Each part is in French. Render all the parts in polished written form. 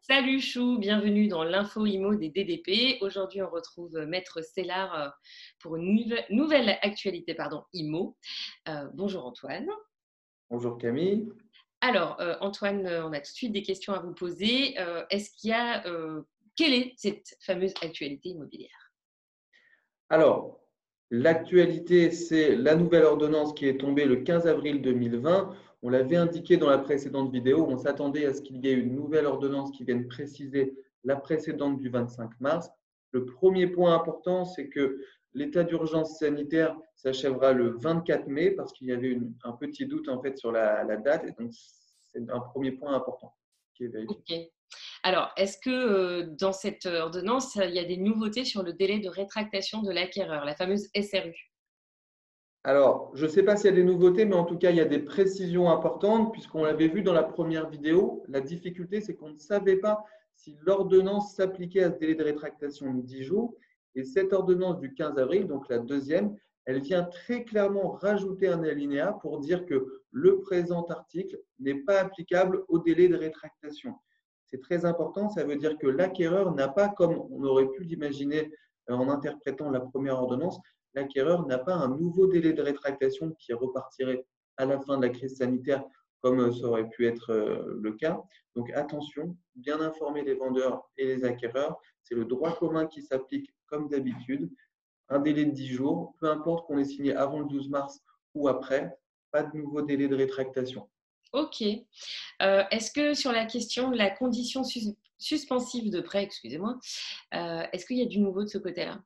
Salut Chou, bienvenue dans l'info IMO des DDP. Aujourd'hui, on retrouve Maître Stellar pour une nouvelle actualité IMO. Bonjour Antoine. Bonjour Camille. Alors Antoine, on a tout de suite des questions à vous poser. Quelle est cette fameuse actualité immobilière? Alors, l'actualité, c'est la nouvelle ordonnance qui est tombée le 15 avril 2020. On l'avait indiqué dans la précédente vidéo, on s'attendait à ce qu'il y ait une nouvelle ordonnance qui vienne préciser la précédente du 25 mars. Le premier point important, c'est que l'état d'urgence sanitaire s'achèvera le 24 mai parce qu'il y avait un petit doute en fait sur la date. Et donc, c'est un premier point important qui est vérifié. Ok. Alors, est-ce que dans cette ordonnance, il y a des nouveautés sur le délai de rétractation de l'acquéreur, la fameuse SRU? Alors, je ne sais pas s'il y a des nouveautés, mais en tout cas, il y a des précisions importantes, puisqu'on l'avait vu dans la première vidéo. La difficulté, c'est qu'on ne savait pas si l'ordonnance s'appliquait à ce délai de rétractation de 10 jours. Et cette ordonnance du 15 avril, donc la deuxième, elle vient très clairement rajouter un alinéa pour dire que le présent article n'est pas applicable au délai de rétractation. C'est très important, ça veut dire que l'acquéreur n'a pas, comme on aurait pu l'imaginer en interprétant la première ordonnance, l'acquéreur n'a pas un nouveau délai de rétractation qui repartirait à la fin de la crise sanitaire, comme ça aurait pu être le cas. Donc attention, bien informer les vendeurs et les acquéreurs. C'est le droit commun qui s'applique comme d'habitude. Un délai de 10 jours, peu importe qu'on ait signé avant le 12 mars ou après, pas de nouveau délai de rétractation. Ok. Est-ce que sur la question de la condition suspensive de prêt, excusez-moi, est-ce qu'il y a du nouveau de ce côté-là?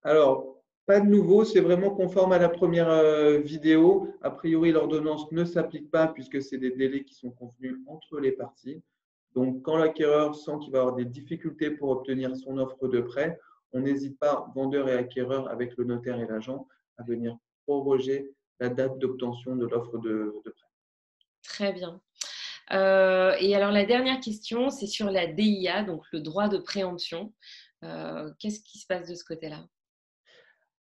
Alors, pas de nouveau, c'est vraiment conforme à la première vidéo. A priori, l'ordonnance ne s'applique pas puisque c'est des délais qui sont convenus entre les parties. Donc, quand l'acquéreur sent qu'il va avoir des difficultés pour obtenir son offre de prêt, on n'hésite pas, vendeur et acquéreur, avec le notaire et l'agent, à venir proroger la date d'obtention de l'offre de prêt. Très bien. Et alors la dernière question, c'est sur la DIA, donc le droit de préemption. Qu'est-ce qui se passe de ce côté-là?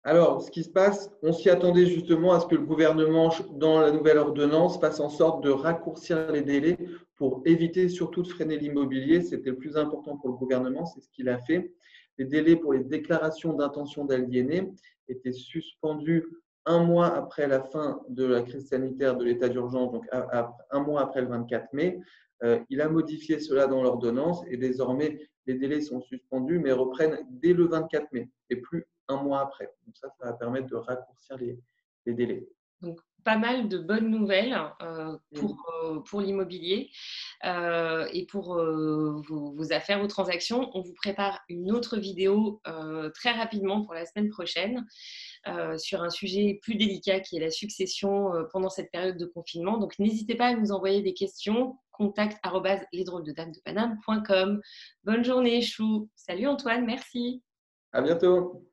Alors, ce qui se passe, on s'y attendait justement à ce que le gouvernement, dans la nouvelle ordonnance, fasse en sorte de raccourcir les délais pour éviter surtout de freiner l'immobilier. C'était le plus important pour le gouvernement, c'est ce qu'il a fait. Les délais pour les déclarations d'intention d'aliéner étaient suspendus un mois après la fin de la crise sanitaire de l'état d'urgence, donc un mois après le 24 mai. Il a modifié cela dans l'ordonnance et désormais, les délais sont suspendus mais reprennent dès le 24 mai et plus un mois après. Donc ça va permettre de raccourcir les délais. Donc pas mal de bonnes nouvelles Mm. pour l'immobilier et pour vos affaires, vos transactions. On vous prépare une autre vidéo très rapidement pour la semaine prochaine sur un sujet plus délicat qui est la succession pendant cette période de confinement. Donc n'hésitez pas à nous envoyer des questions. contact@lesdrôlesdedames de Paname.com. Bonne journée, Chou. Salut Antoine, merci. À bientôt.